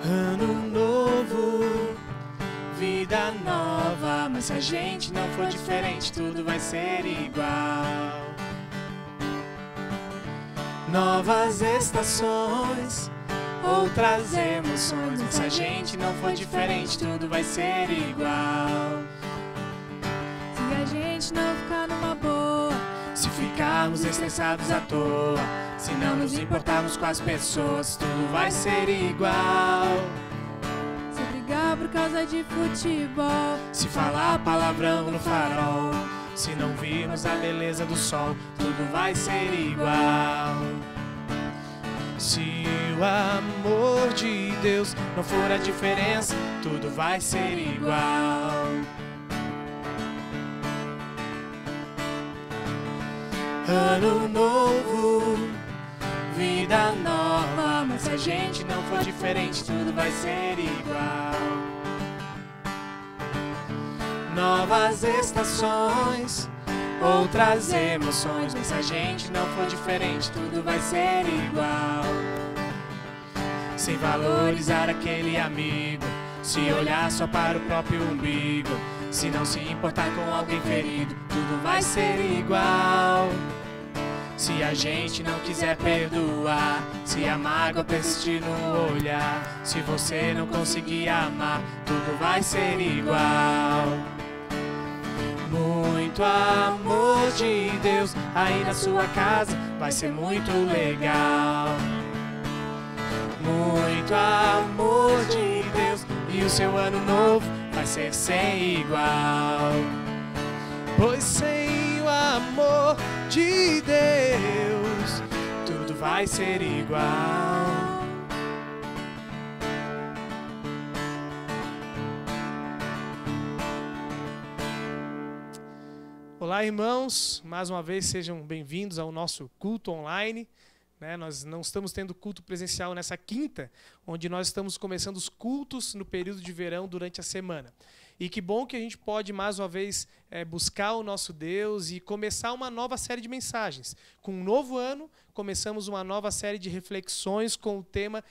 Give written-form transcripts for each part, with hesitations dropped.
Ano novo, vida nova, mas se a gente não for diferente, tudo vai ser igual. Novas estações, outras emoções, mas se a gente não for diferente, tudo vai ser igual. Se a gente não ficar numa boa, se ficarmos estressados à toa, se não nos importarmos com as pessoas, tudo vai ser igual. se brigar por causa de futebol, Se falar palavrão no farol, se não virmos a beleza do sol, tudo vai ser igual. Se o amor de Deus não for a diferença, tudo vai ser igual. Ano novo, vida nova, mas se a gente não for diferente, tudo vai ser igual. Novas estações, outras emoções, mas se a gente não for diferente, tudo vai ser igual. Sem valorizar aquele amigo, se olhar só para o próprio umbigo, se não se importar com alguém ferido, tudo vai ser igual. Se a gente não quiser perdoar, se a mágoa persistir no olhar, se você não conseguir amar, tudo vai ser igual. Muito amor de Deus aí na sua casa vai ser muito legal. Muito amor de Deus e o seu ano novo vai ser sem igual. Pois sem o amor de Deus tudo vai ser igual. Olá, irmãos, mais uma vez sejam bem-vindos ao nosso culto online. Nós não estamos tendo culto presencial nessa quinta, onde nós estamos começando os cultos no período de verão durante a semana. E que bom que a gente pode mais uma vez buscar o nosso Deus e começar uma nova série de mensagens. Com um novo ano, começamos uma nova série de reflexões com o tema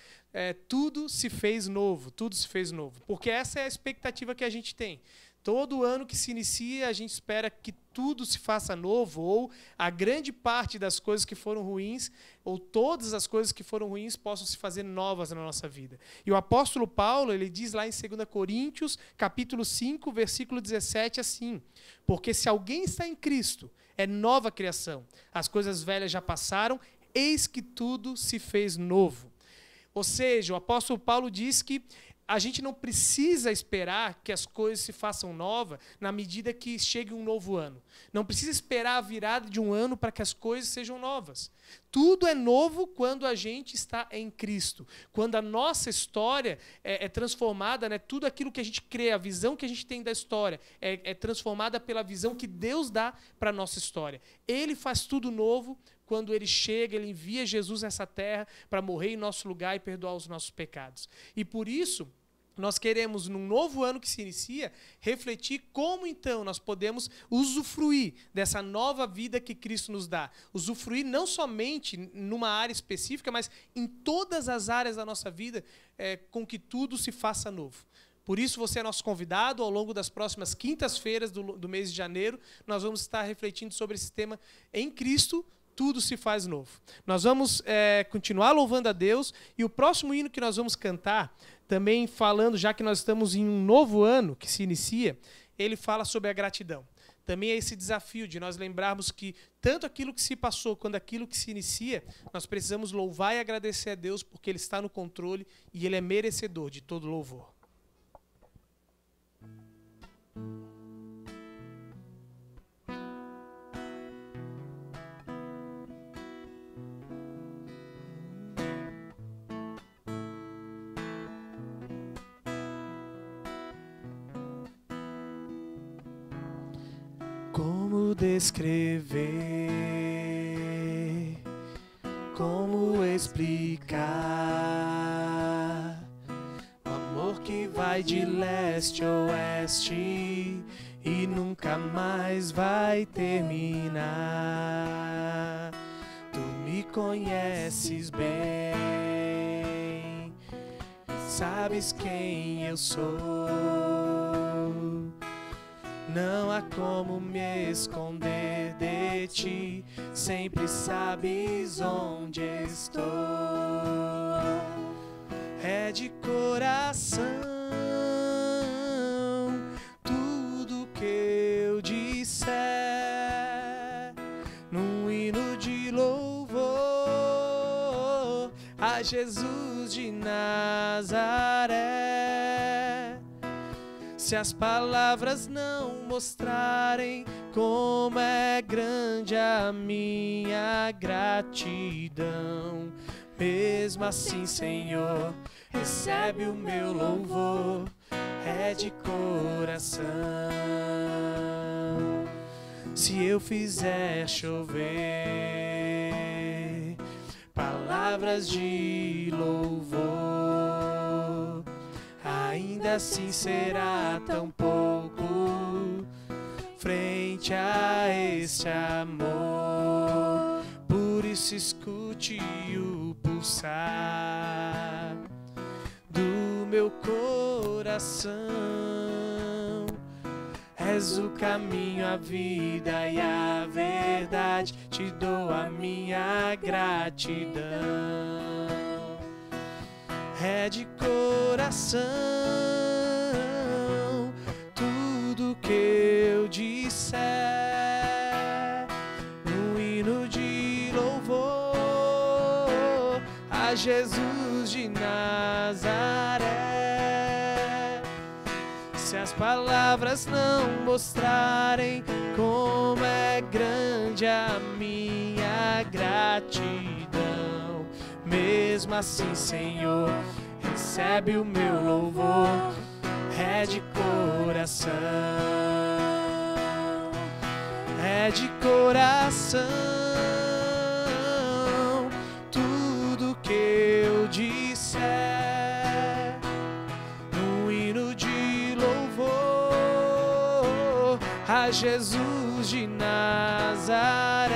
Tudo se fez novo, tudo se fez novo. Porque essa é a expectativa que a gente tem. Todo ano que se inicia, a gente espera que tudo se faça novo, ou a grande parte das coisas que foram ruins, ou todas as coisas que foram ruins possam se fazer novas na nossa vida. E o apóstolo Paulo, ele diz lá em 2 Coríntios, capítulo 5, versículo 17, assim: porque se alguém está em Cristo, é nova criação. As coisas velhas já passaram, eis que tudo se fez novo. Ou seja, o apóstolo Paulo diz que a gente não precisa esperar que as coisas se façam novas na medida que chegue um novo ano. Não precisa esperar a virada de um ano para que as coisas sejam novas. Tudo é novo quando a gente está em Cristo. Quando a nossa história é transformada, tudo aquilo que a gente crê, a visão que a gente tem da história, é transformada pela visão que Deus dá para a nossa história. Ele faz tudo novo quando ele chega, ele envia Jesus nessa terra para morrer em nosso lugar e perdoar os nossos pecados. E por isso, nós queremos, num novo ano que se inicia, refletir como então nós podemos usufruir dessa nova vida que Cristo nos dá. Usufruir não somente numa área específica, mas em todas as áreas da nossa vida, com que tudo se faça novo. Por isso, você é nosso convidado. Ao longo das próximas quintas-feiras do mês de janeiro, nós vamos estar refletindo sobre esse tema em Cristo. Tudo se faz novo. Nós vamos continuar louvando a Deus, e o próximo hino que nós vamos cantar, também falando, já que nós estamos em um novo ano que se inicia, ele fala sobre a gratidão. Também é esse desafio de nós lembrarmos que tanto aquilo que se passou quanto aquilo que se inicia, nós precisamos louvar e agradecer a Deus porque Ele está no controle e Ele é merecedor de todo louvor. Como descrever, como explicar o amor que vai de leste a oeste e nunca mais vai terminar. Tu me conheces bem, sabes quem eu sou. Não há como me esconder de ti, sempre sabes onde estou. É de coração tudo que eu disser, num hino de louvor a Jesus de Nazaré. Se as palavras não mostrarem como é grande a minha gratidão, mesmo assim, Senhor, recebe o meu louvor, é de coração. Se eu fizer chover palavras de louvor, ainda assim será tão pouco frente a este amor. Por isso escute o pulsar do meu coração. És o caminho, a vida e a verdade, te dou a minha gratidão. É de coração tudo que eu disser, um hino de louvor a Jesus de Nazaré. Se as palavras não mostrarem como é grande a minha gratidão, mesmo assim, Senhor, recebe o meu louvor, é de coração, é de coração tudo que eu disser, um hino de louvor a Jesus de Nazaré.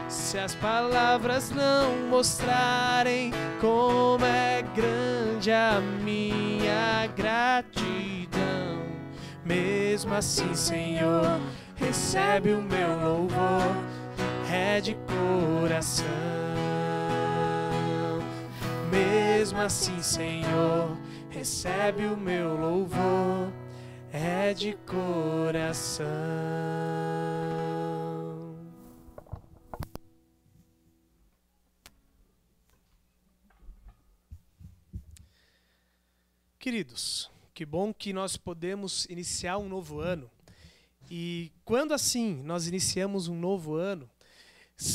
Se as palavras não mostrarem como é grande a minha gratidão, mesmo assim, Senhor, recebe o meu louvor, é de coração. Mesmo assim, Senhor, recebe o meu louvor, é de coração. Queridos, que bom que nós podemos iniciar um novo ano. E quando assim nós iniciamos um novo ano,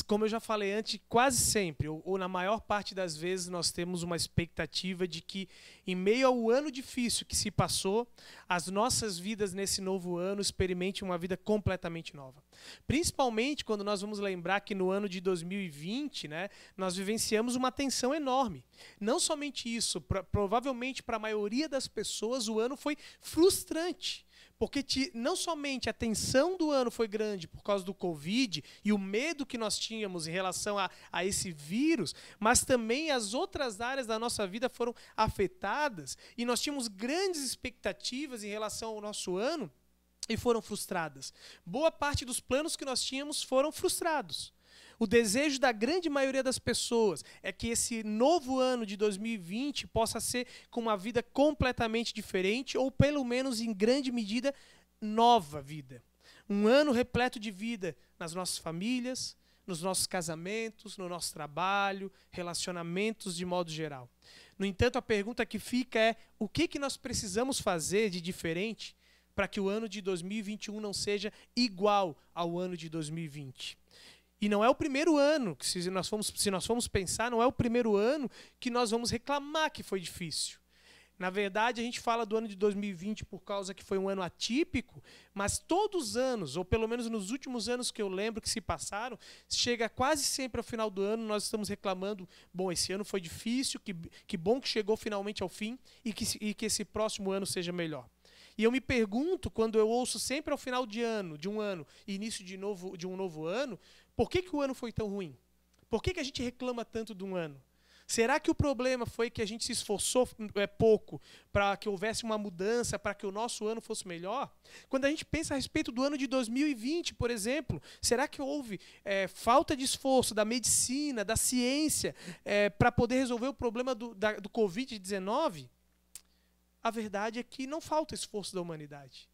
como eu já falei antes, quase sempre, ou na maior parte das vezes, nós temos uma expectativa de que, em meio ao ano difícil que se passou, as nossas vidas nesse novo ano experimentem uma vida completamente nova. Principalmente quando nós vamos lembrar que no ano de 2020, né, nós vivenciamos uma tensão enorme. Não somente isso, provavelmente para a maioria das pessoas o ano foi frustrante. Porque não somente a tensão do ano foi grande por causa do Covid e o medo que nós tínhamos em relação a esse vírus, mas também as outras áreas da nossa vida foram afetadas e nós tínhamos grandes expectativas em relação ao nosso ano e foram frustradas. Boa parte dos planos que nós tínhamos foram frustrados. O desejo da grande maioria das pessoas é que esse novo ano de 2020 possa ser com uma vida completamente diferente ou, pelo menos, em grande medida, nova vida. Um ano repleto de vida nas nossas famílias, nos nossos casamentos, no nosso trabalho, relacionamentos de modo geral. No entanto, a pergunta que fica é: o que nós precisamos fazer de diferente para que o ano de 2021 não seja igual ao ano de 2020? E não é o primeiro ano, que se nós formos pensar, não é o primeiro ano que nós vamos reclamar que foi difícil. Na verdade, a gente fala do ano de 2020 por causa que foi um ano atípico, mas todos os anos, ou pelo menos nos últimos anos que eu lembro que se passaram, chega quase sempre ao final do ano, nós estamos reclamando: bom, esse ano foi difícil, que bom que chegou finalmente ao fim e que esse próximo ano seja melhor. E eu me pergunto, quando eu ouço sempre ao final de um ano, e início de um novo ano, por que o ano foi tão ruim? Por que a gente reclama tanto de um ano? Será que o problema foi que a gente se esforçou pouco para que houvesse uma mudança, para que o nosso ano fosse melhor? Quando a gente pensa a respeito do ano de 2020, por exemplo, será que houve falta de esforço da medicina, da ciência, para poder resolver o problema do Covid-19? A verdade é que não falta esforço da humanidade.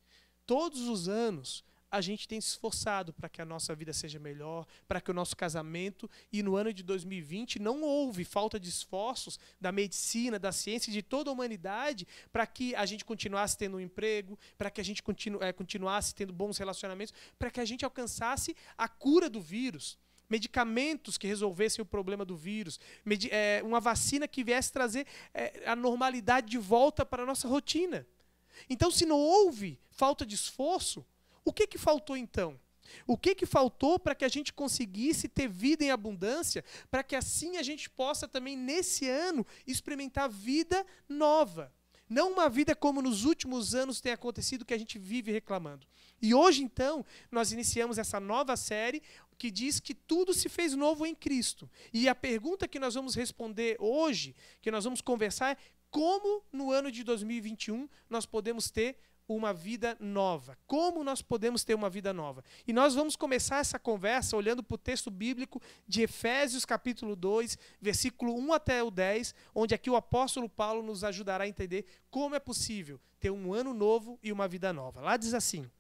Todos os anos, a gente tem se esforçado para que a nossa vida seja melhor, para que o nosso casamento, e no ano de 2020 não houve falta de esforços da medicina, da ciência, de toda a humanidade, para que a gente continuasse tendo um emprego, para que a gente continuasse tendo bons relacionamentos, para que a gente alcançasse a cura do vírus. Medicamentos que resolvessem o problema do vírus, uma vacina que viesse trazer a normalidade de volta para a nossa rotina. Então, se não houve falta de esforço, o que faltou então? O que faltou para que a gente conseguisse ter vida em abundância, para que assim a gente possa também, nesse ano, experimentar vida nova? Não uma vida como nos últimos anos tem acontecido, que a gente vive reclamando. E hoje, então, nós iniciamos essa nova série que diz que tudo se fez novo em Cristo. E a pergunta que nós vamos responder hoje, que nós vamos conversar, é como no ano de 2021 nós podemos ter uma vida nova. Como nós podemos ter uma vida nova? E nós vamos começar essa conversa olhando para o texto bíblico de Efésios capítulo 2, versículo 1 até o 10, onde aqui o apóstolo Paulo nos ajudará a entender como é possível ter um ano novo e uma vida nova. Lá diz assim: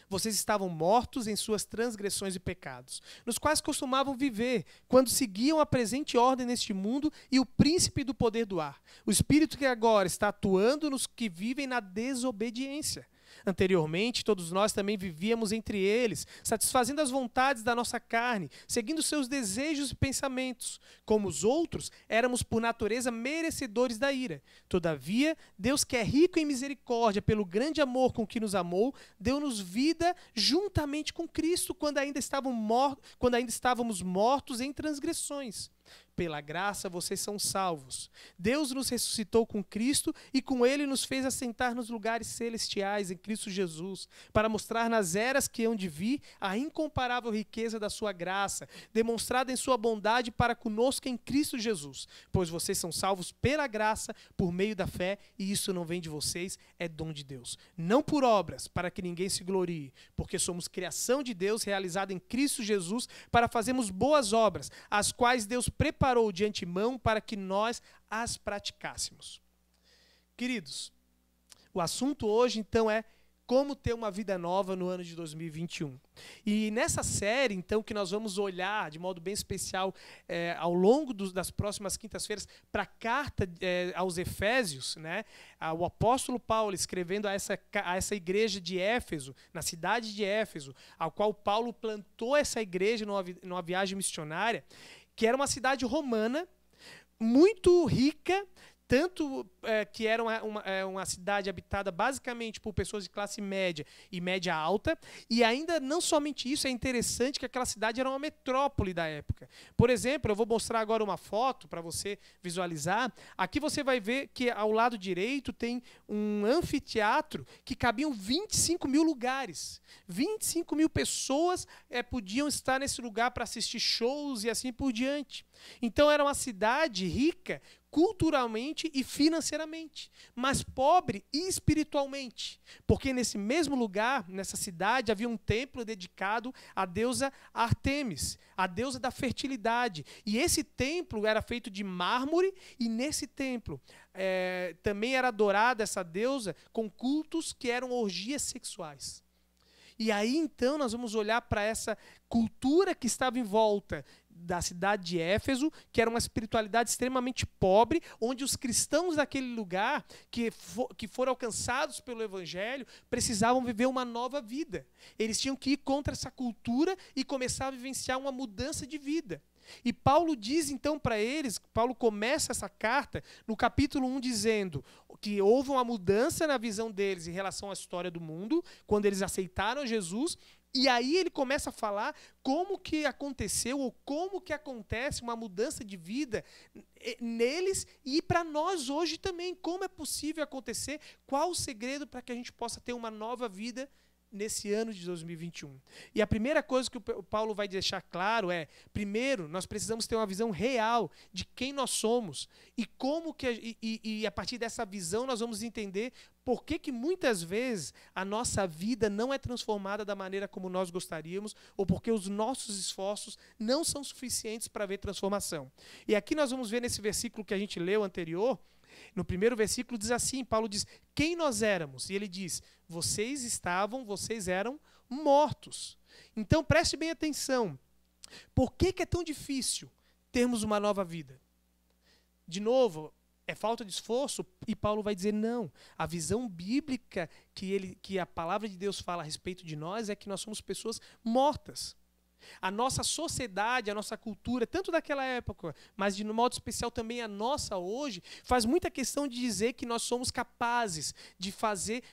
vocês estavam mortos em suas transgressões e pecados, nos quais costumavam viver, quando seguiam a presente ordem neste mundo e o príncipe do poder do ar, o espírito que agora está atuando nos que vivem na desobediência. Anteriormente, todos nós também vivíamos entre eles, satisfazendo as vontades da nossa carne, seguindo seus desejos e pensamentos. Como os outros, éramos por natureza merecedores da ira. Todavia, Deus, que é rico em misericórdia, pelo grande amor com que nos amou, deu-nos vida juntamente com Cristo, quando ainda estávamos mortos em transgressões. Pela graça vocês são salvos. Deus nos ressuscitou com Cristo e com Ele nos fez assentar nos lugares celestiais em Cristo Jesus, para mostrar nas eras que hão de vir a incomparável riqueza da sua graça, demonstrada em sua bondade para conosco em Cristo Jesus. Pois vocês são salvos pela graça, por meio da fé, e isso não vem de vocês, é dom de Deus. Não por obras, para que ninguém se glorie, porque somos criação de Deus, realizada em Cristo Jesus, para fazermos boas obras, as quais Deus preparou de antemão para que nós as praticássemos. Queridos, o assunto hoje então é como ter uma vida nova no ano de 2021. E nessa série, então, que nós vamos olhar de modo bem especial ao longo das próximas quintas-feiras para a carta aos Efésios, né? O apóstolo Paulo escrevendo a essa igreja de Éfeso, na cidade de Éfeso, ao qual Paulo plantou essa igreja numa viagem missionária, que era uma cidade romana, muito rica, tanto que era uma cidade habitada basicamente por pessoas de classe média e média alta, e ainda não somente isso, é interessante que aquela cidade era uma metrópole da época. Por exemplo, eu vou mostrar agora uma foto para você visualizar. Aqui você vai ver que ao lado direito tem um anfiteatro que cabiam 25 mil lugares. 25 mil pessoas podiam estar nesse lugar para assistir shows e assim por diante. Então era uma cidade rica culturalmente e financeiramente, mas pobre espiritualmente, porque nesse mesmo lugar, nessa cidade, havia um templo dedicado à deusa Ártemis, a deusa da fertilidade, e esse templo era feito de mármore, e nesse templo também era adorada essa deusa com cultos que eram orgias sexuais. E aí, então, nós vamos olhar para essa cultura que estava em volta da cidade de Éfeso, que era uma espiritualidade extremamente pobre, onde os cristãos daquele lugar, que foram alcançados pelo Evangelho, precisavam viver uma nova vida. Eles tinham que ir contra essa cultura e começar a vivenciar uma mudança de vida. E Paulo diz então para eles, Paulo começa essa carta no capítulo 1 dizendo que houve uma mudança na visão deles em relação à história do mundo, quando eles aceitaram Jesus, e aí ele começa a falar como que aconteceu ou como que acontece uma mudança de vida neles e para nós hoje também, como é possível acontecer, qual o segredo para que a gente possa ter uma nova vida nesse ano de 2021. E a primeira coisa que o Paulo vai deixar claro é, primeiro, nós precisamos ter uma visão real de quem nós somos e como que e a partir dessa visão nós vamos entender por que muitas vezes a nossa vida não é transformada da maneira como nós gostaríamos ou porque os nossos esforços não são suficientes para ver transformação. E aqui nós vamos ver nesse versículo que a gente leu anterior. No primeiro versículo diz assim, Paulo diz, quem nós éramos? E ele diz, vocês eram mortos. Então preste bem atenção, por que é tão difícil termos uma nova vida? De novo, é falta de esforço? E Paulo vai dizer não, a visão bíblica que a palavra de Deus fala a respeito de nós é que nós somos pessoas mortas. A nossa sociedade, a nossa cultura, tanto daquela época, mas de modo especial também a nossa hoje, faz muita questão de dizer que nós somos capazes de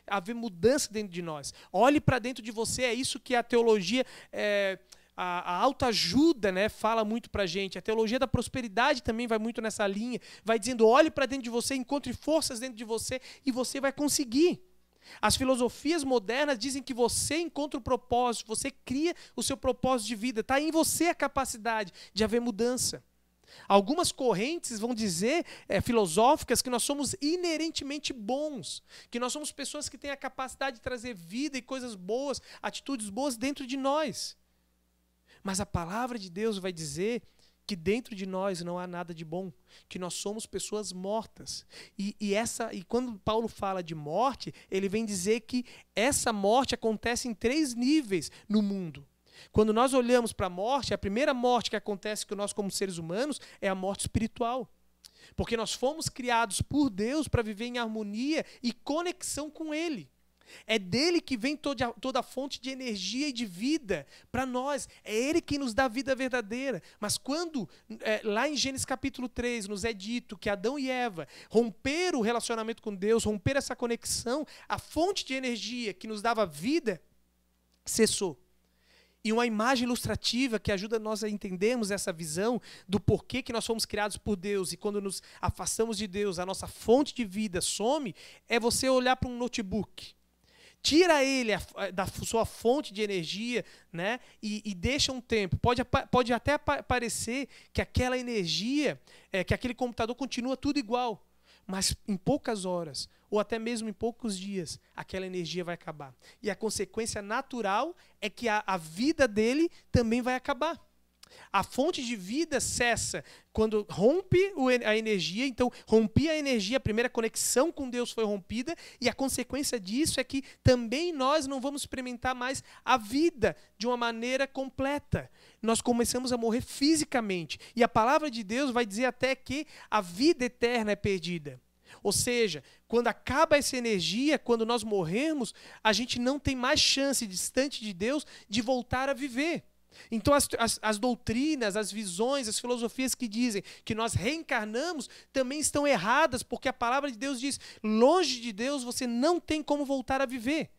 haver mudança dentro de nós. Olhe para dentro de você, é isso que a teologia, a autoajuda, né, fala muito para a gente. A teologia da prosperidade também vai muito nessa linha, vai dizendo, olhe para dentro de você, encontre forças dentro de você e você vai conseguir. As filosofias modernas dizem que você encontra o propósito, você cria o seu propósito de vida, está em você a capacidade de haver mudança. Algumas correntes vão dizer, filosóficas, que nós somos inerentemente bons, que nós somos pessoas que têm a capacidade de trazer vida e coisas boas, atitudes boas dentro de nós. Mas a palavra de Deus vai dizer que dentro de nós não há nada de bom, que nós somos pessoas mortas. E quando Paulo fala de morte, ele vem dizer que essa morte acontece em 3 níveis no mundo. Quando nós olhamos para a morte, a primeira morte que acontece com nós como seres humanos é a morte espiritual. Porque nós fomos criados por Deus para viver em harmonia e conexão com Ele. É dele que vem toda a fonte de energia e de vida para nós. É ele quem nos dá a vida verdadeira. Mas quando, lá em Gênesis capítulo 3, nos é dito que Adão e Eva romperam o relacionamento com Deus, romperam essa conexão, a fonte de energia que nos dava vida cessou. E uma imagem ilustrativa que ajuda nós a entendermos essa visão do porquê que nós fomos criados por Deus e quando nos afastamos de Deus, a nossa fonte de vida some, é você olhar para um notebook. Tira ele da sua fonte de energia, né, e deixa um tempo. Pode até parecer que aquela energia, que aquele computador continua tudo igual. Mas em poucas horas, ou até mesmo em poucos dias, aquela energia vai acabar. E a consequência natural é que a vida dele também vai acabar. A fonte de vida cessa quando rompe a energia, então rompi a energia, a primeira conexão com Deus foi rompida, e a consequência disso é que também nós não vamos experimentar mais a vida de uma maneira completa. Nós começamos a morrer fisicamente, e a palavra de Deus vai dizer até que a vida eterna é perdida. Ou seja, quando acaba essa energia, quando nós morrermos, a gente não tem mais chance, distante de Deus, de voltar a viver. Então as doutrinas, as visões, as filosofias que dizem que nós reencarnamos também estão erradas, porque a palavra de Deus diz, longe de Deus você não tem como voltar a viver.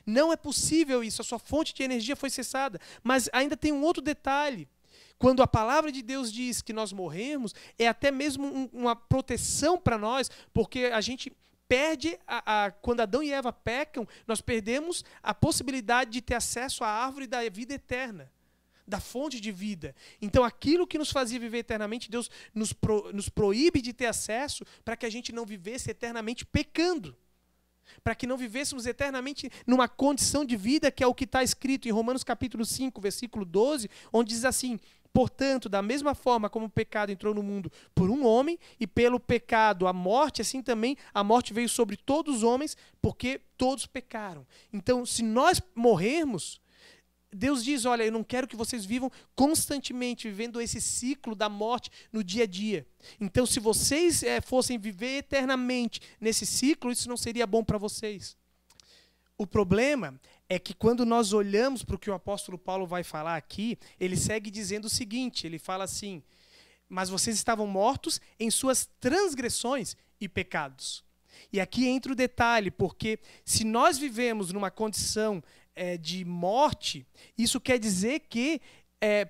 Não é possível isso, a sua fonte de energia foi cessada. Mas ainda tem um outro detalhe. Quando a palavra de Deus diz que nós morremos, é até mesmo uma proteção para nós, porque a gente perde, quando Adão e Eva pecam, nós perdemos a possibilidade de ter acesso à árvore da vida eterna, da fonte de vida. Então aquilo que nos fazia viver eternamente, Deus nos proíbe de ter acesso para que a gente não vivesse eternamente pecando. Para que não vivêssemos eternamente numa condição de vida que é o que está escrito em Romanos capítulo 5, versículo 12, onde diz assim, portanto, da mesma forma como o pecado entrou no mundo por um homem, e pelo pecado a morte, assim também a morte veio sobre todos os homens, porque todos pecaram. Então, se nós morrermos, Deus diz, olha, eu não quero que vocês vivam constantemente vivendo esse ciclo da morte no dia a dia. Então, se vocês fossem viver eternamente nesse ciclo, isso não seria bom para vocês. O problema é que quando nós olhamos para o que o apóstolo Paulo vai falar aqui, ele segue dizendo o seguinte, ele fala assim, mas vocês estavam mortos em suas transgressões e pecados. E aqui entra o detalhe, porque se nós vivemos numa condição de morte, isso quer dizer que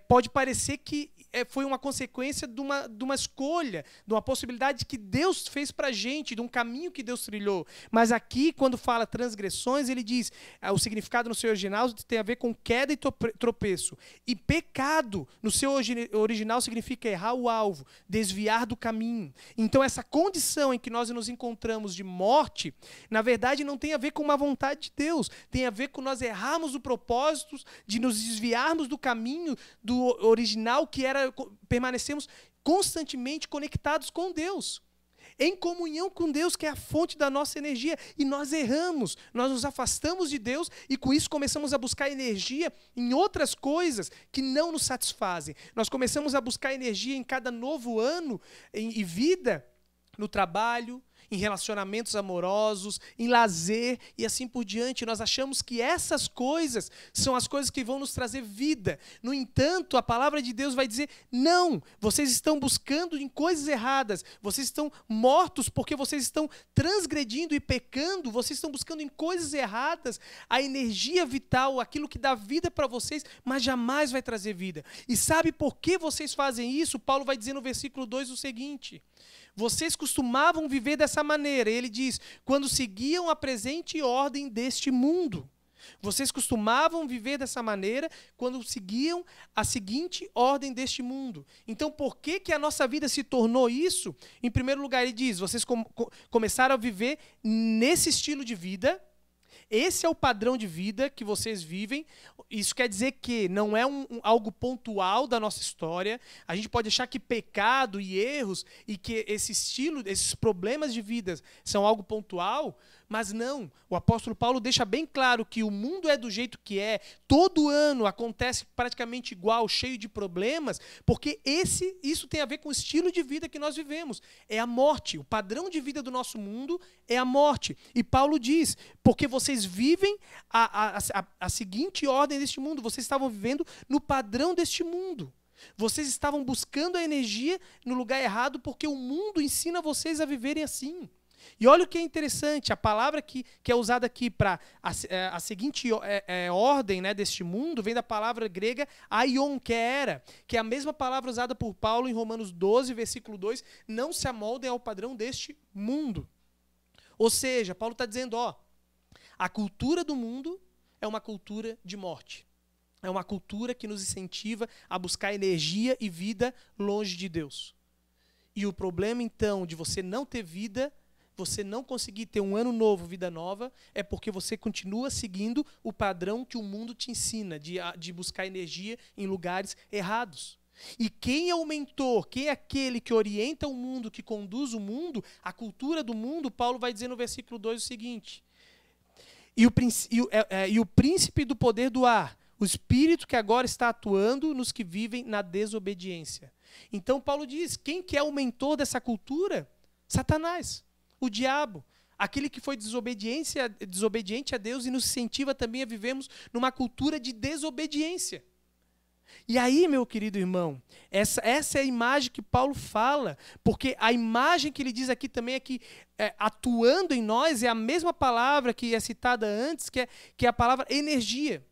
pode parecer que foi uma consequência de uma escolha, de uma possibilidade que Deus fez para a gente, de um caminho que Deus trilhou. Mas aqui, quando fala transgressões, ele diz, o significado no seu original tem a ver com queda e tropeço. E pecado, no seu original, significa errar o alvo, desviar do caminho. Então, essa condição em que nós nos encontramos de morte, na verdade, não tem a ver com uma vontade de Deus, tem a ver com nós errarmos o propósito, de nos desviarmos do caminho do original, que era permanecermos constantemente conectados com Deus, em comunhão com Deus, que é a fonte da nossa energia, e nós erramos, nós nos afastamos de Deus, e com isso começamos a buscar energia em outras coisas que não nos satisfazem. Nós começamos a buscar energia em cada novo ano e vida, no trabalho, em relacionamentos amorosos, em lazer e assim por diante. Nós achamos que essas coisas são as coisas que vão nos trazer vida. No entanto, a palavra de Deus vai dizer, não, vocês estão buscando em coisas erradas, vocês estão mortos porque vocês estão transgredindo e pecando, vocês estão buscando em coisas erradas a energia vital, aquilo que dá vida para vocês, mas jamais vai trazer vida. E sabe por que vocês fazem isso? Paulo vai dizer no versículo 2 o seguinte: vocês costumavam viver dessa maneira. Ele diz, quando seguiam a presente ordem deste mundo. Vocês costumavam viver dessa maneira quando seguiam a seguinte ordem deste mundo. Então, por que a nossa vida se tornou isso? Em primeiro lugar, ele diz, vocês começaram a viver nesse estilo de vida. Esse é o padrão de vida que vocês vivem. Isso quer dizer que não é algo pontual da nossa história. A gente pode achar que pecado e erros e que esse estilo, esses problemas de vida são algo pontual, mas não. O apóstolo Paulo deixa bem claro que o mundo é do jeito que é, todo ano acontece praticamente igual, cheio de problemas, porque isso tem a ver com o estilo de vida que nós vivemos. É a morte. O padrão de vida do nosso mundo é a morte. E Paulo diz, porque vocês vivem a seguinte ordem deste mundo, vocês estavam vivendo no padrão deste mundo. Vocês estavam buscando a energia no lugar errado porque o mundo ensina vocês a viverem assim. E olha o que é interessante, a palavra que é usada aqui para a seguinte ordem, né, deste mundo, vem da palavra grega aion, que é a mesma palavra usada por Paulo em Romanos 12, versículo 2, não se amoldem ao padrão deste mundo. Ou seja, Paulo está dizendo, a cultura do mundo é uma cultura de morte. É uma cultura que nos incentiva a buscar energia e vida longe de Deus. E o problema, então, de você não ter vida, você não conseguir ter um ano novo, vida nova, é porque você continua seguindo o padrão que o mundo te ensina, de buscar energia em lugares errados. E quem é o mentor, quem é aquele que orienta o mundo, que conduz o mundo, a cultura do mundo, Paulo vai dizer no versículo 2 o seguinte: e o príncipe do poder do ar, o espírito que agora está atuando nos que vivem na desobediência. Então Paulo diz, quem que é o mentor dessa cultura? Satanás. O diabo, aquele que foi desobediente a Deus e nos incentiva também a vivermos numa cultura de desobediência. E aí, meu querido irmão, essa é a imagem que Paulo fala, porque a imagem que ele diz aqui também é que atuando em nós é a mesma palavra que é citada antes, que é a palavra energia.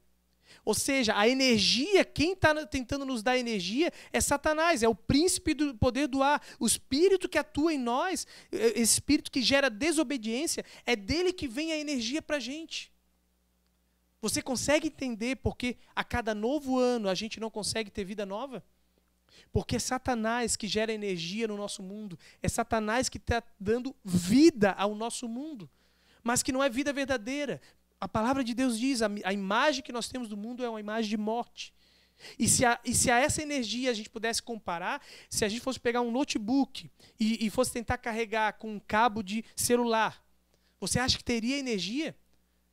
Ou seja, a energia, quem está tentando nos dar energia é Satanás, é o príncipe do poder do ar. O espírito que atua em nós, esse espírito que gera desobediência, é dele que vem a energia para a gente. Você consegue entender porque a cada novo ano a gente não consegue ter vida nova? Porque é Satanás que gera energia no nosso mundo. É Satanás que está dando vida ao nosso mundo, mas que não é vida verdadeira. A palavra de Deus diz, a imagem que nós temos do mundo é uma imagem de morte. E se a essa energia a gente pudesse comparar, se a gente fosse pegar um notebook e fosse tentar carregar com um cabo de celular, você acha que teria energia?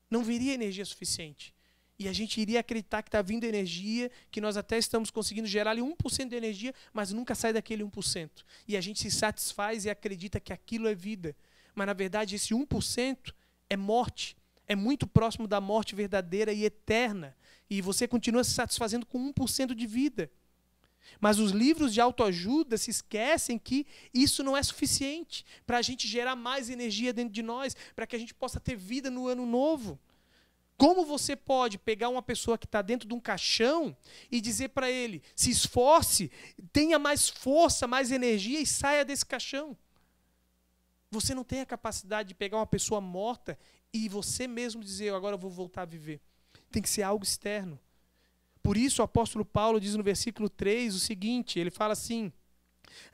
Não viria energia suficiente. E a gente iria acreditar que está vindo energia, que nós até estamos conseguindo gerar ali 1% de energia, mas nunca sai daquele 1%. E a gente se satisfaz e acredita que aquilo é vida. Mas, na verdade, esse 1% é morte. É muito próximo da morte verdadeira e eterna. E você continua se satisfazendo com 1% de vida. Mas os livros de autoajuda se esquecem que isso não é suficiente para a gente gerar mais energia dentro de nós, para que a gente possa ter vida no ano novo. Como você pode pegar uma pessoa que está dentro de um caixão e dizer para ele, se esforce, tenha mais força, mais energia e saia desse caixão? Você não tem a capacidade de pegar uma pessoa morta e você mesmo dizer, agora eu vou voltar a viver. Tem que ser algo externo. Por isso o apóstolo Paulo diz no versículo 3 o seguinte, ele fala assim: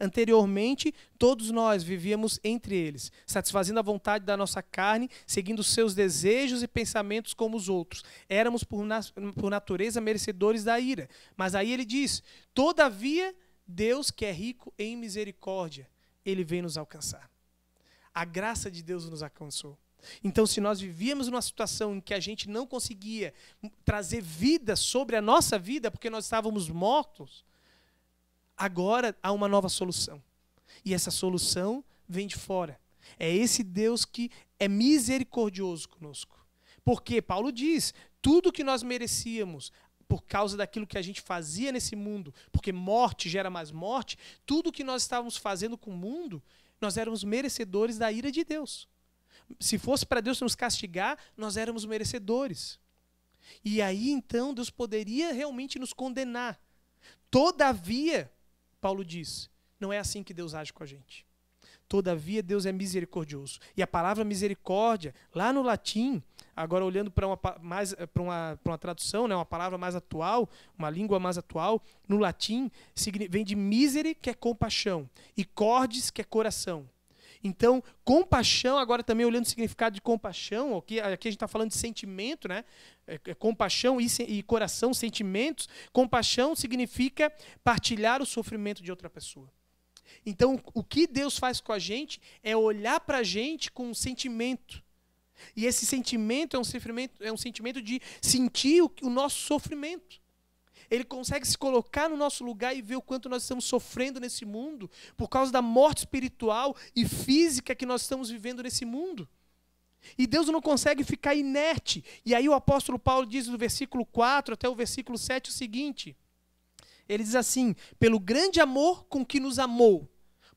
anteriormente, todos nós vivíamos entre eles, satisfazendo a vontade da nossa carne, seguindo os seus desejos e pensamentos como os outros. Éramos, por natureza, merecedores da ira. Mas aí ele diz, todavia, Deus, que é rico em misericórdia, ele veio nos alcançar. A graça de Deus nos alcançou. Então, se nós vivíamos numa situação em que a gente não conseguia trazer vida sobre a nossa vida, porque nós estávamos mortos, agora há uma nova solução. E essa solução vem de fora. É esse Deus que é misericordioso conosco. Porque Paulo diz, tudo que nós merecíamos, por causa daquilo que a gente fazia nesse mundo, porque morte gera mais morte, tudo que nós estávamos fazendo com o mundo, nós éramos merecedores da ira de Deus. Se fosse para Deus nos castigar, nós éramos merecedores. E aí, então, Deus poderia realmente nos condenar. Todavia, Paulo diz, não é assim que Deus age com a gente. Todavia, Deus é misericordioso. E a palavra misericórdia, lá no latim, agora olhando para uma tradução, né, uma palavra mais atual, uma língua mais atual, no latim, vem de misere, que é compaixão, e cordis, que é coração. Então, compaixão, agora também olhando o significado de compaixão, aqui a gente está falando de sentimento, né? Compaixão e coração, sentimentos. Compaixão significa partilhar o sofrimento de outra pessoa. Então, o que Deus faz com a gente é olhar para a gente com um sentimento. E esse sentimento é um sentimento de sentir o nosso sofrimento. Ele consegue se colocar no nosso lugar e ver o quanto nós estamos sofrendo nesse mundo por causa da morte espiritual e física que nós estamos vivendo nesse mundo. E Deus não consegue ficar inerte. E aí o apóstolo Paulo diz no versículo 4 até o versículo 7 o seguinte. Ele diz assim, pelo grande amor com que nos amou,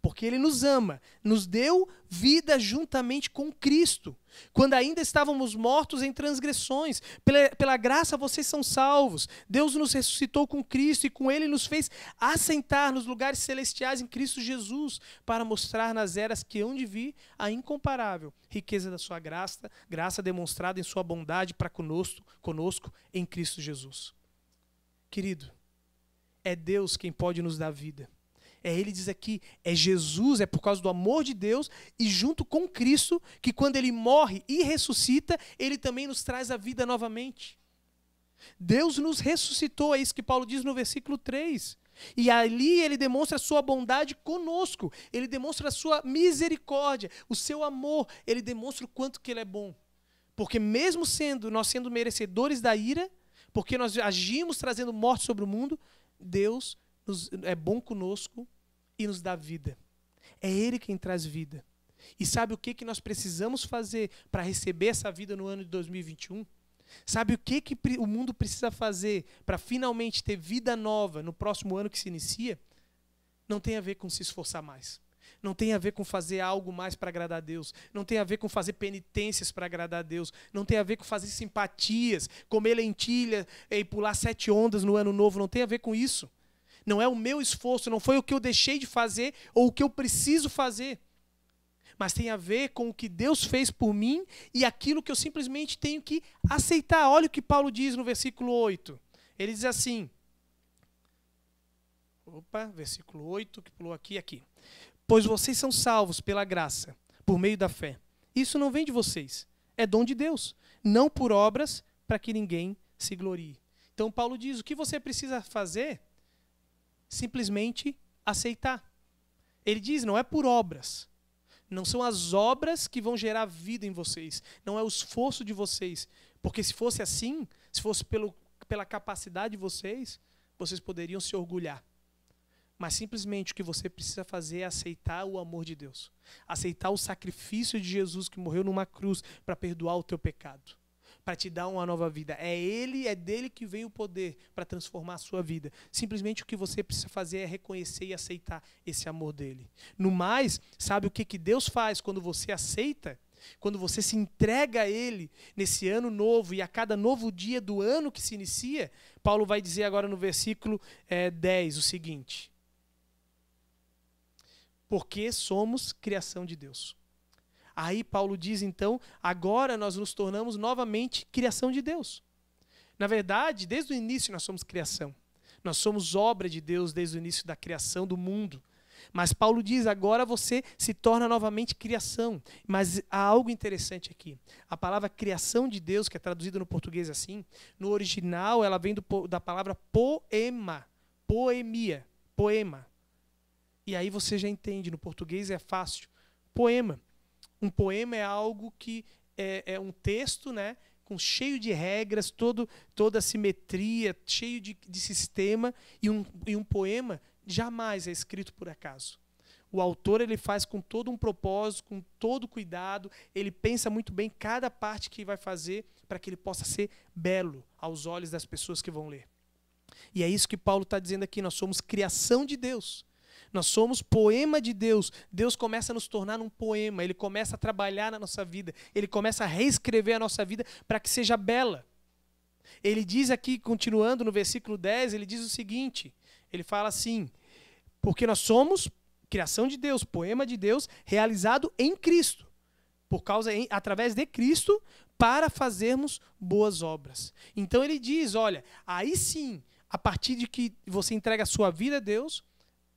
porque Ele nos ama, nos deu vida juntamente com Cristo. Quando ainda estávamos mortos em transgressões, pela graça vocês são salvos. Deus nos ressuscitou com Cristo e com Ele nos fez assentar nos lugares celestiais em Cristo Jesus, para mostrar nas eras que hão de vir a incomparável riqueza da sua graça demonstrada em sua bondade para conosco em Cristo Jesus. Querido, é Deus quem pode nos dar vida. Ele diz aqui, é Jesus, é por causa do amor de Deus e junto com Cristo, que quando Ele morre e ressuscita, Ele também nos traz a vida novamente. Deus nos ressuscitou, é isso que Paulo diz no versículo 3. E ali Ele demonstra a sua bondade conosco, Ele demonstra a sua misericórdia, o seu amor, Ele demonstra o quanto que Ele é bom. Porque mesmo nós sendo merecedores da ira, porque nós agimos trazendo morte sobre o mundo, Deus é bom conosco e nos dá vida. É Ele quem traz vida. E sabe o que nós precisamos fazer para receber essa vida no ano de 2021? Sabe o que o mundo precisa fazer para finalmente ter vida nova no próximo ano que se inicia? Não tem a ver com se esforçar mais. Não tem a ver com fazer algo mais para agradar a Deus. Não tem a ver com fazer penitências para agradar a Deus. Não tem a ver com fazer simpatias, comer lentilha e pular 7 ondas no ano novo. Não tem a ver com isso. Não é o meu esforço, não foi o que eu deixei de fazer ou o que eu preciso fazer. Mas tem a ver com o que Deus fez por mim e aquilo que eu simplesmente tenho que aceitar. Olha o que Paulo diz no versículo 8. Ele diz assim, versículo 8, que pulou aqui. Pois vocês são salvos pela graça, por meio da fé. Isso não vem de vocês, é dom de Deus, não por obras para que ninguém se glorie. Então Paulo diz, o que você precisa fazer? Simplesmente aceitar. Ele diz, não é por obras. Não são as obras que vão gerar vida em vocês. Não é o esforço de vocês. Porque se fosse assim, se fosse pela capacidade de vocês poderiam se orgulhar. Mas simplesmente o que você precisa fazer é aceitar o amor de Deus. Aceitar o sacrifício de Jesus que morreu numa cruz para perdoar o teu pecado. Para te dar uma nova vida. É dele que vem o poder para transformar a sua vida. Simplesmente o que você precisa fazer é reconhecer e aceitar esse amor dele. No mais, sabe o que Deus faz quando você aceita? quando você se entrega a Ele nesse ano novo e a cada novo dia do ano que se inicia, Paulo vai dizer agora no versículo 10 o seguinte: porque somos criação de Deus. Aí Paulo diz então, agora nós nos tornamos novamente criação de Deus. Na verdade, desde o início nós somos criação. Nós somos obra de Deus desde o início da criação do mundo. Mas Paulo diz, agora você se torna novamente criação. Mas há algo interessante aqui. A palavra criação de Deus, que é traduzida no português assim, no original ela vem da palavra poema, poemia, poema. E aí você já entende, no português é fácil. Poema. Um poema é algo que é um texto, né, cheio de regras, toda a simetria, cheio de sistema, e um poema jamais é escrito por acaso. O autor ele faz com todo um propósito, com todo cuidado, ele pensa muito bem cada parte que vai fazer para que ele possa ser belo aos olhos das pessoas que vão ler. E é isso que Paulo está dizendo aqui, nós somos criação de Deus. Nós somos poema de Deus. Deus começa a nos tornar um poema, Ele começa a trabalhar na nossa vida, Ele começa a reescrever a nossa vida para que seja bela. Ele diz aqui, continuando no versículo 10, ele diz o seguinte, ele fala assim, porque nós somos criação de Deus, poema de Deus, realizado em Cristo, através de Cristo, para fazermos boas obras. Então ele diz, olha, aí sim, a partir de que você entrega a sua vida a Deus,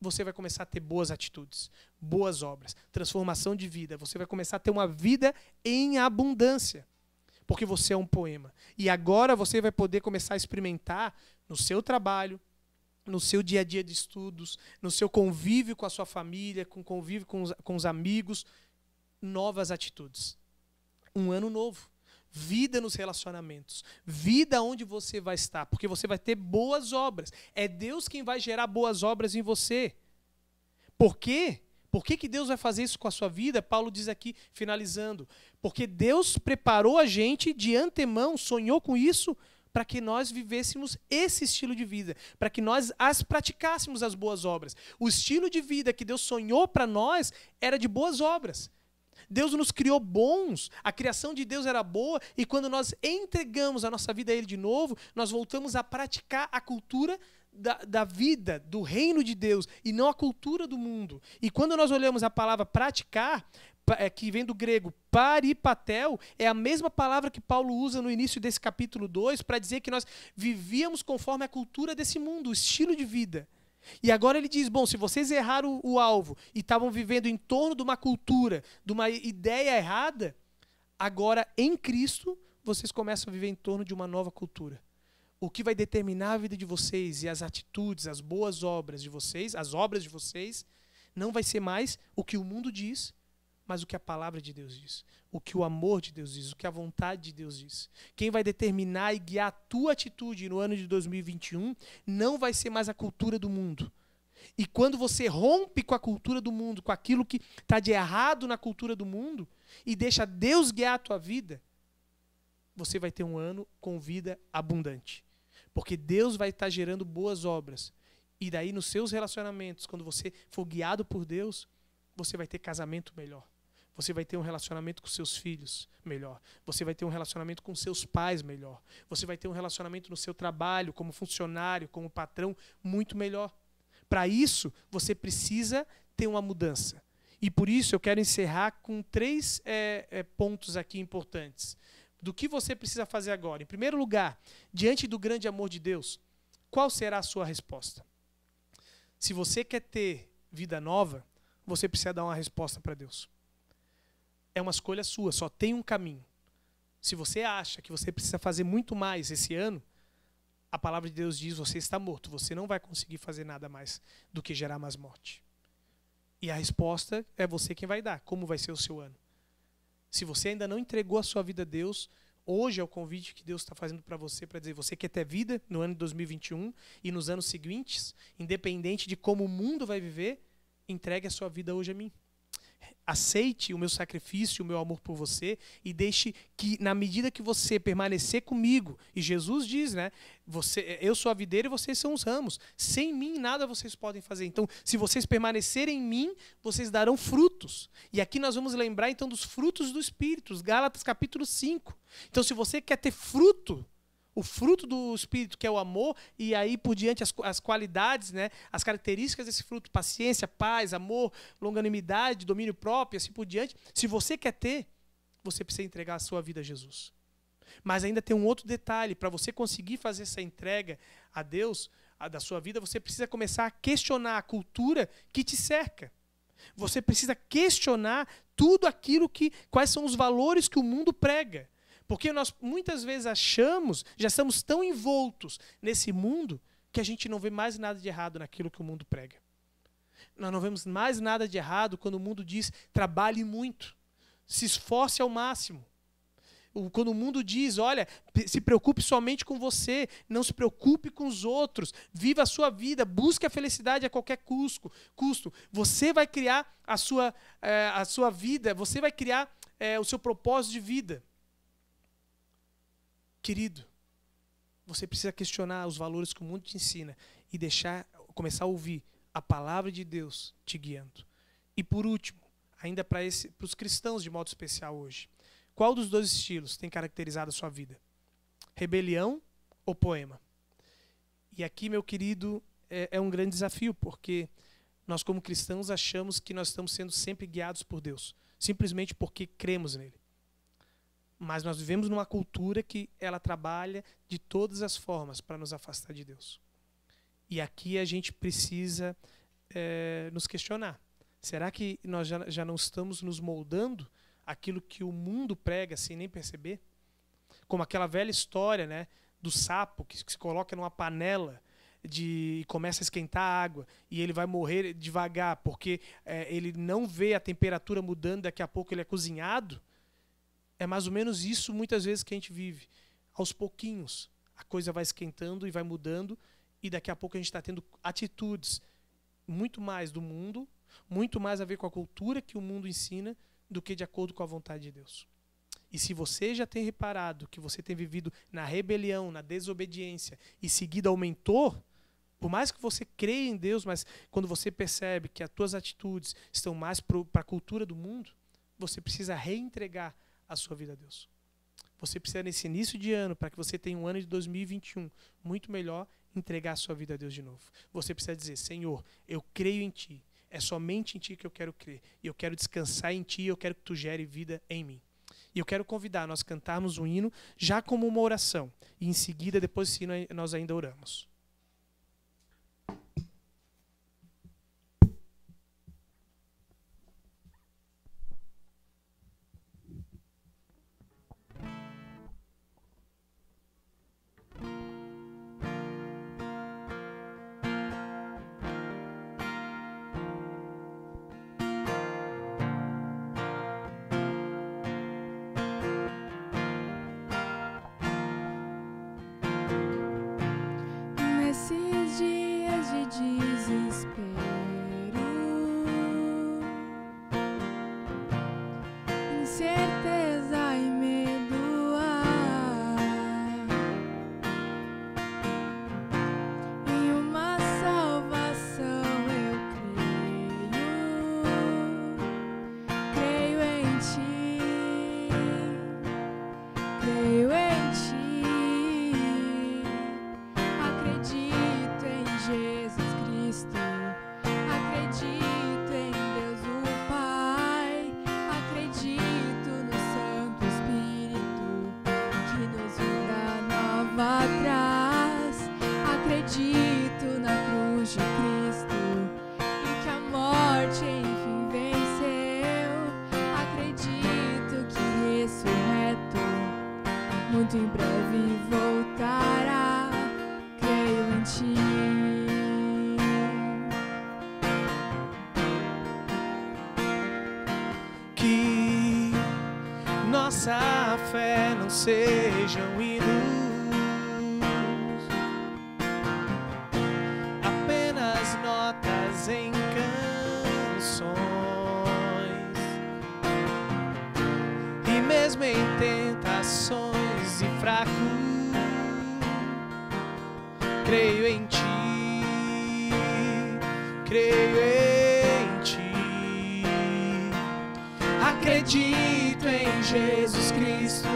você vai começar a ter boas atitudes, boas obras, transformação de vida. Você vai começar a ter uma vida em abundância, porque você é um poema. E agora você vai poder começar a experimentar no seu trabalho, no seu dia a dia de estudos, no seu convívio com a sua família, com convívio com os amigos, novas atitudes. Um ano novo. Vida nos relacionamentos, vida onde você vai estar, porque você vai ter boas obras. É Deus quem vai gerar boas obras em você. Por quê? Por que Deus vai fazer isso com a sua vida? Paulo diz aqui, finalizando, porque Deus preparou a gente de antemão, sonhou com isso, para que nós vivêssemos esse estilo de vida, para que nós praticássemos as boas obras. O estilo de vida que Deus sonhou para nós era de boas obras. Deus nos criou bons, a criação de Deus era boa, e quando nós entregamos a nossa vida a Ele de novo, nós voltamos a praticar a cultura da vida, do reino de Deus, e não a cultura do mundo. E quando nós olhamos a palavra praticar, que vem do grego paripatel, é a mesma palavra que Paulo usa no início desse capítulo 2, para dizer que nós vivíamos conforme a cultura desse mundo, o estilo de vida. E agora ele diz, bom, se vocês erraram o alvo e estavam vivendo em torno de uma cultura, de uma ideia errada, agora em Cristo vocês começam a viver em torno de uma nova cultura. O que vai determinar a vida de vocês e as atitudes, as boas obras de vocês, as obras de vocês, não vai ser mais o que o mundo diz, mas o que a palavra de Deus diz, o que o amor de Deus diz, o que a vontade de Deus diz. Quem vai determinar e guiar a tua atitude no ano de 2021 não vai ser mais a cultura do mundo. E quando você rompe com a cultura do mundo, com aquilo que está de errado na cultura do mundo, e deixa Deus guiar a tua vida, você vai ter um ano com vida abundante. Porque Deus vai estar gerando boas obras. E daí nos seus relacionamentos, quando você for guiado por Deus, você vai ter casamento melhor. Você vai ter um relacionamento com seus filhos melhor. Você vai ter um relacionamento com seus pais melhor. Você vai ter um relacionamento no seu trabalho, como funcionário, como patrão, muito melhor. Para isso, você precisa ter uma mudança. E por isso eu quero encerrar com 3 pontos aqui importantes. Do que você precisa fazer agora? Em primeiro lugar, diante do grande amor de Deus, qual será a sua resposta? Se você quer ter vida nova, você precisa dar uma resposta para Deus. É uma escolha sua, só tem um caminho. Se você acha que você precisa fazer muito mais esse ano, a palavra de Deus diz, você está morto, você não vai conseguir fazer nada mais do que gerar mais morte. E a resposta é você quem vai dar, como vai ser o seu ano. Se você ainda não entregou a sua vida a Deus, hoje é o convite que Deus está fazendo para você, para dizer, você quer ter vida no ano de 2021 e nos anos seguintes, independente de como o mundo vai viver, entregue a sua vida hoje a mim. aceite o meu sacrifício, o meu amor por você e deixe que, na medida que você permanecer comigo, e Jesus diz, né, eu sou a videira e vocês são os ramos, sem mim nada vocês podem fazer. Então, se vocês permanecerem em mim, vocês darão frutos. E aqui nós vamos lembrar então dos frutos do Espírito, Gálatas capítulo 5. Então, se você quer ter fruto, o fruto do Espírito, que é o amor, e aí por diante as qualidades, né, as características desse fruto, paciência, paz, amor, longanimidade, domínio próprio, assim por diante. Se você quer ter, você precisa entregar a sua vida a Jesus. Mas ainda tem um outro detalhe: para você conseguir fazer essa entrega a Deus, da sua vida, você precisa começar a questionar a cultura que te cerca. Você precisa questionar tudo aquilo quais são os valores que o mundo prega. Porque nós muitas vezes achamos, já estamos tão envoltos nesse mundo, que a gente não vê mais nada de errado naquilo que o mundo prega. Nós não vemos mais nada de errado quando o mundo diz: trabalhe muito, se esforce ao máximo. Quando o mundo diz: olha, se preocupe somente com você, não se preocupe com os outros, viva a sua vida, busque a felicidade a qualquer custo. Você vai criar a sua vida, você vai criar o seu propósito de vida. Querido, você precisa questionar os valores que o mundo te ensina e começar a ouvir a palavra de Deus te guiando. E por último, ainda para os cristãos de modo especial hoje, qual dos dois estilos tem caracterizado a sua vida? Rebelião ou poema? E aqui, meu querido, é um grande desafio, porque nós como cristãos achamos que nós estamos sendo sempre guiados por Deus, simplesmente porque cremos nele. Mas nós vivemos numa cultura que ela trabalha de todas as formas para nos afastar de Deus. E aqui a gente precisa nos questionar. Será que nós já não estamos nos moldando aquilo que o mundo prega sem nem perceber? Como aquela velha história, né, do sapo que se coloca numa panela e começa a esquentar a água e ele vai morrer devagar porque ele não vê a temperatura mudando, daqui a pouco ele é cozinhado. É mais ou menos isso muitas vezes que a gente vive. Aos pouquinhos, a coisa vai esquentando e vai mudando, e daqui a pouco a gente está tendo atitudes muito mais do mundo, muito mais a ver com a cultura que o mundo ensina, do que de acordo com a vontade de Deus. E se você já tem reparado que você tem vivido na rebelião, na desobediência, e seguido ao mentor, por mais que você creia em Deus, mas quando você percebe que as tuas atitudes estão mais para a cultura do mundo, você precisa reentregar a sua vida a Deus. Você precisa, nesse início de ano, para que você tenha um ano de 2021 muito melhor, entregar a sua vida a Deus de novo. Você precisa dizer: Senhor, eu creio em Ti. É somente em Ti que eu quero crer. E eu quero descansar em Ti e eu quero que Tu gere vida em mim. E eu quero convidar a nós cantarmos um hino já como uma oração. E em seguida, depois desse hino, nós ainda oramos. Nesses dias de desespero, incerteza e medo, em uma salvação eu creio em Ti, creio em Ti. Acredito em Jesus Cristo, acredito em Deus o Pai, acredito no Santo Espírito que nos vida nova traz, acredito na cruz de Cristo e que a morte enfim venceu, acredito que ressurreto muito em breve voltará. Creio em Ti. Que nossa fé não seja um hino, apenas notas em canções, mesmo em tentações e fraco, creio em ti, creio em ti. Acredito em Jesus Cristo,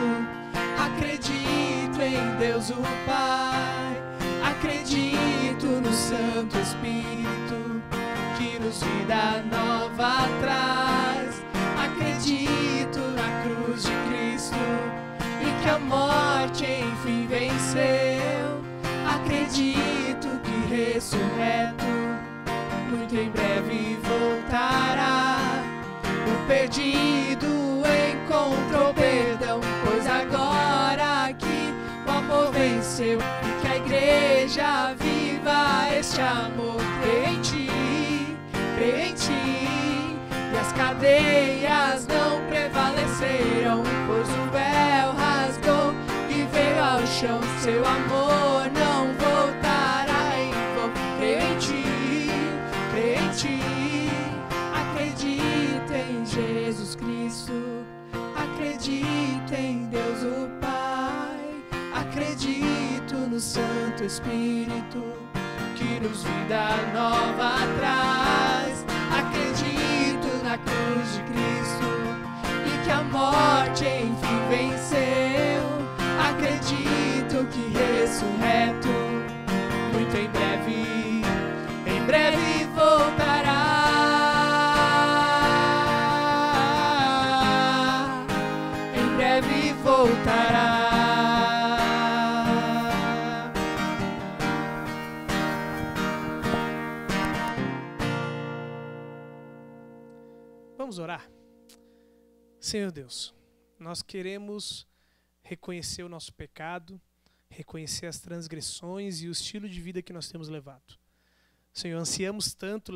acredito em Deus o Pai, acredito no Santo Espírito que nos vida nova traz. Acredito na cruz de Cristo e que a morte enfim venceu. Acredito que ressurreto muito em breve voltará. O perdido encontrou perdão, pois agora que o amor venceu e que a igreja viva este amor. Creio em ti, creio em ti, e as cadeias não prevaleceram, pois o véu rasgou e veio ao chão. Seu amor não voltará em vão. Creio em ti, creio em ti. Acredito em Jesus Cristo, acredito em Deus o Pai, acredito no Santo Espírito que nos vida nova traz. Acredito na cruz de Cristo e que a morte enfim venceu. Acredito que ressurreto muito em breve voltará. Em breve voltará. Vamos orar. Senhor Deus, nós queremos reconhecer o nosso pecado, reconhecer as transgressões e o estilo de vida que nós temos levado. Senhor, ansiamos tanto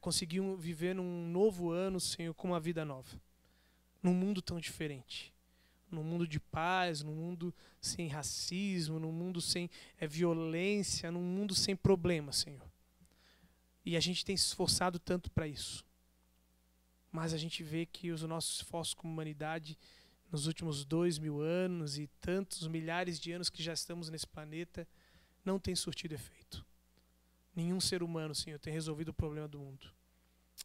conseguir viver num novo ano, Senhor, com uma vida nova. Num mundo tão diferente. Num mundo de paz, num mundo sem racismo, num mundo sem violência, num mundo sem problemas, Senhor. E a gente tem se esforçado tanto para isso. Mas a gente vê que os nossos esforços como humanidade, nos últimos 2000 anos e tantos milhares de anos que já estamos nesse planeta, não tem surtido efeito. Nenhum ser humano, Senhor, tem resolvido o problema do mundo.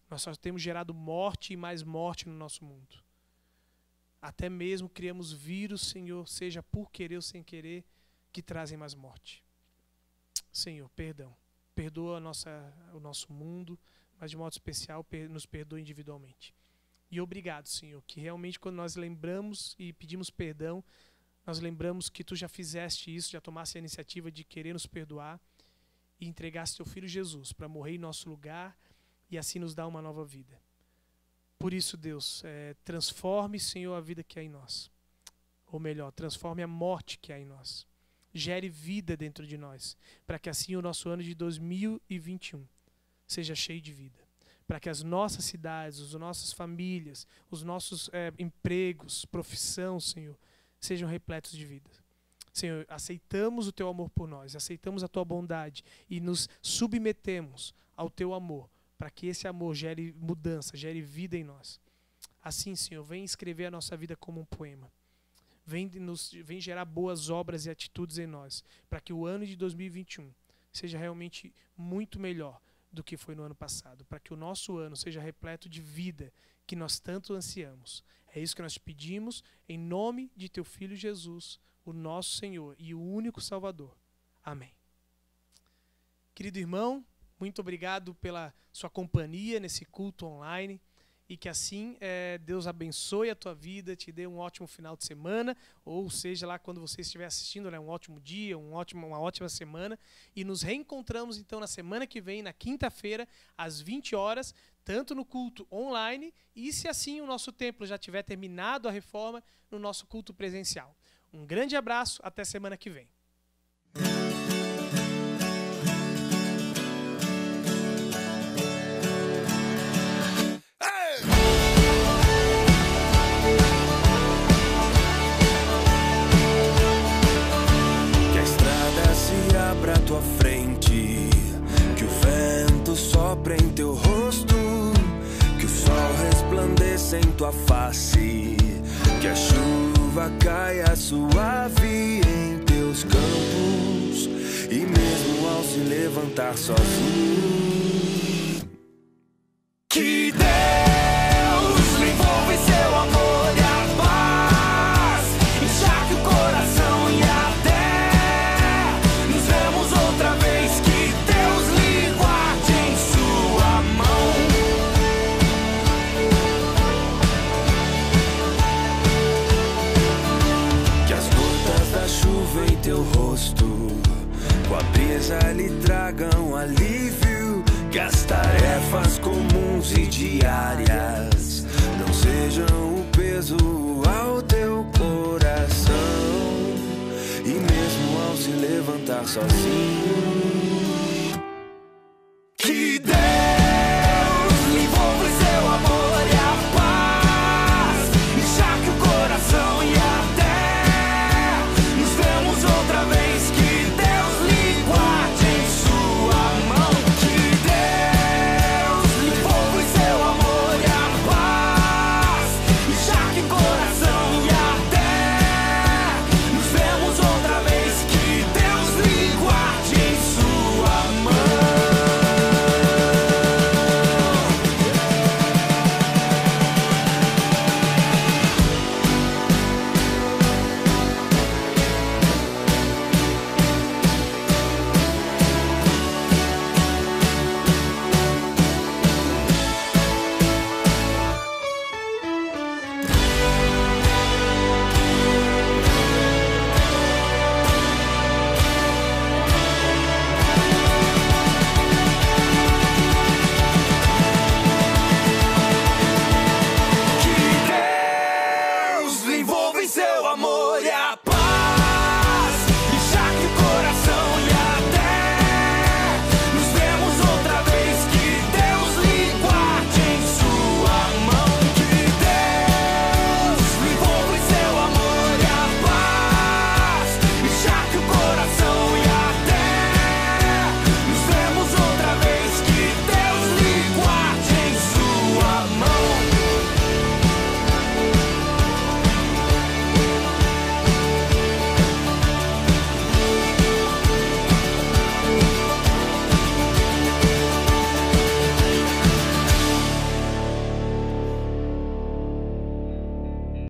Nós só temos gerado morte e mais morte no nosso mundo. Até mesmo criamos vírus, Senhor, seja por querer ou sem querer, que trazem mais morte. Senhor, perdão. Perdoa o nosso mundo, mas de modo especial nos perdoa individualmente. E obrigado, Senhor, que realmente quando nós lembramos e pedimos perdão, nós lembramos que Tu já fizeste isso, já tomaste a iniciativa de querer nos perdoar e entregaste Teu Filho Jesus para morrer em nosso lugar e assim nos dar uma nova vida. Por isso, Deus, transforme, Senhor, a vida que há em nós. Ou melhor, transforme a morte que há em nós. Gere vida dentro de nós, para que assim o nosso ano de 2021 seja cheio de vida. Para que as nossas cidades, as nossas famílias, os nossos empregos, profissão, Senhor, sejam repletos de vida. Senhor, aceitamos o Teu amor por nós, aceitamos a Tua bondade e nos submetemos ao Teu amor, para que esse amor gere mudança, gere vida em nós. Assim, Senhor, vem escrever a nossa vida como um poema. Vem gerar boas obras e atitudes em nós, para que o ano de 2021 seja realmente muito melhor do que foi no ano passado, para que o nosso ano seja repleto de vida que nós tanto ansiamos. É isso que nós te pedimos, em nome de Teu Filho Jesus, o nosso Senhor e o único Salvador. Amém. Querido irmão, muito obrigado pela sua companhia nesse culto online e que assim Deus abençoe a tua vida, te dê um ótimo final de semana, ou seja lá quando você estiver assistindo, né, um ótimo dia, uma ótima semana, e nos reencontramos então na semana que vem, na quinta-feira, às 20 horas, tanto no culto online e se assim o nosso templo já tiver terminado a reforma, no nosso culto presencial. Um grande abraço, até semana que vem. Pra tua frente, que o vento sopre em teu rosto, que o sol resplandeça em tua face, Que a chuva caia suave em teus campos, e mesmo ao se levantar sozinho, que Deus lhe envolva em seu amor e a paz, encharque o coração e até nos vemos outra vez. Que Deus lhe guarde em sua mão. Que as gotas da chuva em teu rosto com a brisa lhe tragam alívio. Que as tarefas comuns e diárias não sejam o peso ao teu coração, e mesmo ao se levantar sozinho,